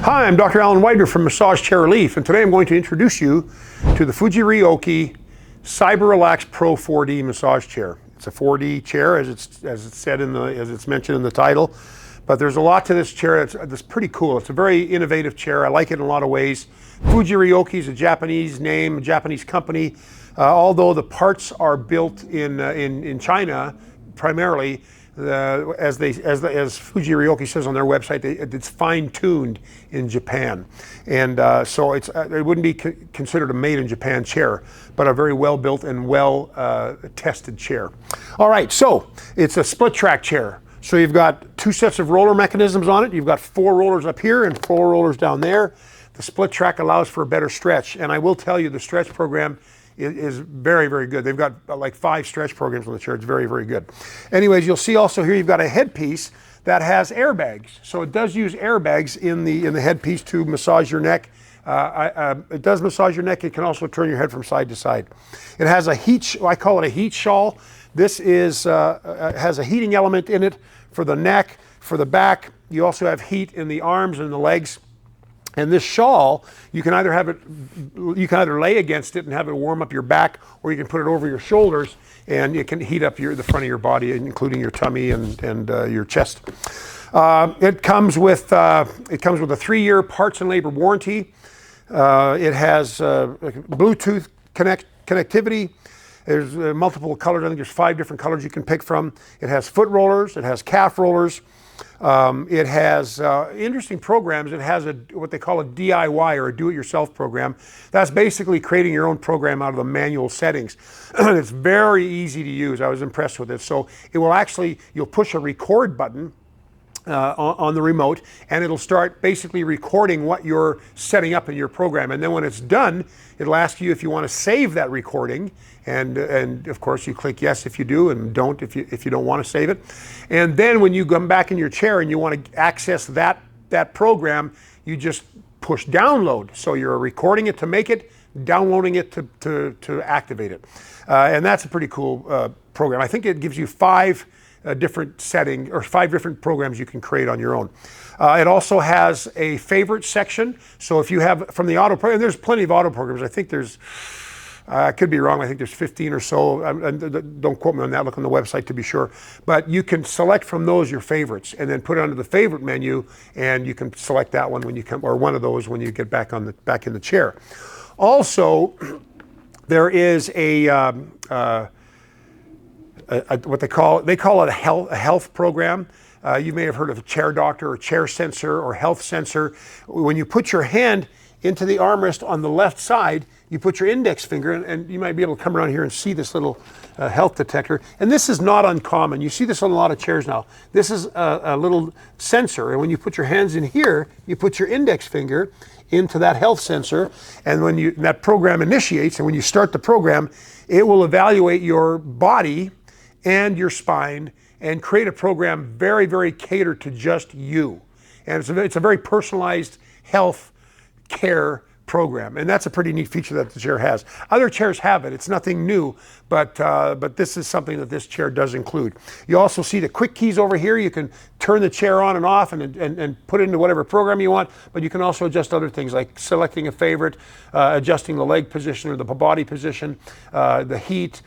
Hi, I'm Dr. Alan Widner from Massage Chair Relief, and today I'm going to introduce you to the Fujiiryoki Cyber Relax Pro 4D massage chair. It's a 4D chair, as it's mentioned in the title, but there's a lot to this chair that's pretty cool. It's a very innovative chair. I like it in a lot of ways. Fujiiryoki is a Japanese name, a Japanese company. Although the parts are built in China primarily. As Fujiiryoki says on their website, it's fine-tuned in Japan, and so it wouldn't be considered a made-in-Japan chair, but a very well-built and well-tested chair. All right, so it's a split-track chair. So you've got two sets of roller mechanisms on it. You've got 4 rollers up here and 4 rollers down there. The split track allows for a better stretch, and I will tell you the stretch program is very, very good. They've got like 5 stretch programs on the chair. It's very, very good. Anyways, you'll see also here you've got a headpiece that has airbags. So it does use airbags in the headpiece to massage your neck. It does massage your neck. It can also turn your head from side to side. It has a I call it a heat shawl. This has a heating element in it for the neck, for the back. You also have heat in the arms and the legs. And this shawl, you can either lay against it and have it warm up your back, or you can put it over your shoulders and it can heat up the front of your body, including your tummy and your chest. It comes with a 3-year parts and labor warranty. It has Bluetooth connectivity. There's multiple colors. I think there's 5 different colors you can pick from. It has foot rollers. It has calf rollers. It has interesting programs. It has what they call a DIY, or a do-it-yourself program. That's basically creating your own program out of the manual settings. It's very easy to use. I was impressed with it. So it will you'll push a record button on the remote, and it'll start basically recording what you're setting up in your program. And then when it's done, it'll ask you if you want to save that recording, and of course you click yes if you do, and don't if you don't want to save it. And then when you come back in your chair and you want to access that program, you just push download. So you're recording it to make it, downloading it to activate it, and that's a pretty cool program. I think it gives you 5 different settings, or 5 different programs you can create on your own. It also has a favorite section. So if you have from the auto program, there's plenty of auto programs. I think there's, I could be wrong, I think there's 15 or so. Don't quote me on that, look on the website to be sure. But you can select from those your favorites and then put it under the favorite menu, and you can select that one when you come, or one of those when you get back in the chair. Also, there is what they call it a health program. You may have heard of a chair doctor or chair sensor or health sensor. When you put your hand into the armrest on the left side, you put your index finger, and you might be able to come around here and see this little health detector. And this is not uncommon. You see this on a lot of chairs now. This is a little sensor, and when you put your hands in here, you put your index finger into that health sensor, and when that program initiates, and when you start the program, it will evaluate your body and your spine and create a program very, very catered to just you. And it's a very personalized health care program, and that's a pretty neat feature that the chair has. Other chairs have it. It's nothing new, but this is something that this chair does include. You also see the quick keys over here. You can turn the chair on and off and put it into whatever program you want, but you can also adjust other things like selecting a favorite, adjusting the leg position or the body position, the heat,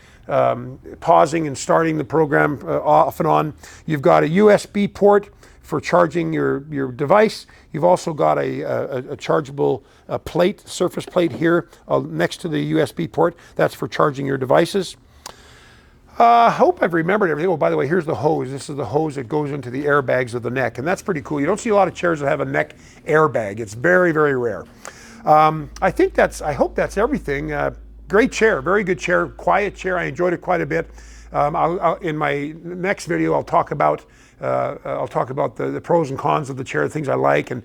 pausing and starting the program off and on. You've got a USB port for charging your device. You've also got a chargeable surface plate here next to the USB port. That's for charging your devices. I hope I've remembered everything. Oh, by the way, here's the hose. This is the hose that goes into the airbags of the neck, and that's pretty cool. You don't see a lot of chairs that have a neck airbag. It's very, very rare. I hope that's everything. Great chair, very good chair, quiet chair. I enjoyed it quite a bit. In my next video, I'll talk about the pros and cons of the chair, things I like, and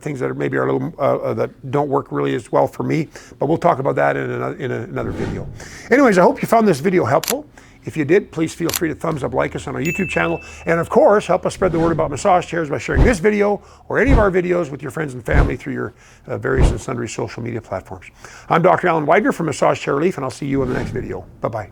things that maybe are a little that don't work really as well for me. But we'll talk about that in another video. Anyways, I hope you found this video helpful. If you did, please feel free to thumbs up, like us on our YouTube channel, and of course, help us spread the word about massage chairs by sharing this video or any of our videos with your friends and family through your various and sundry social media platforms. I'm Dr. Alan Widner from Massage Chair Relief, and I'll see you in the next video. Bye-bye.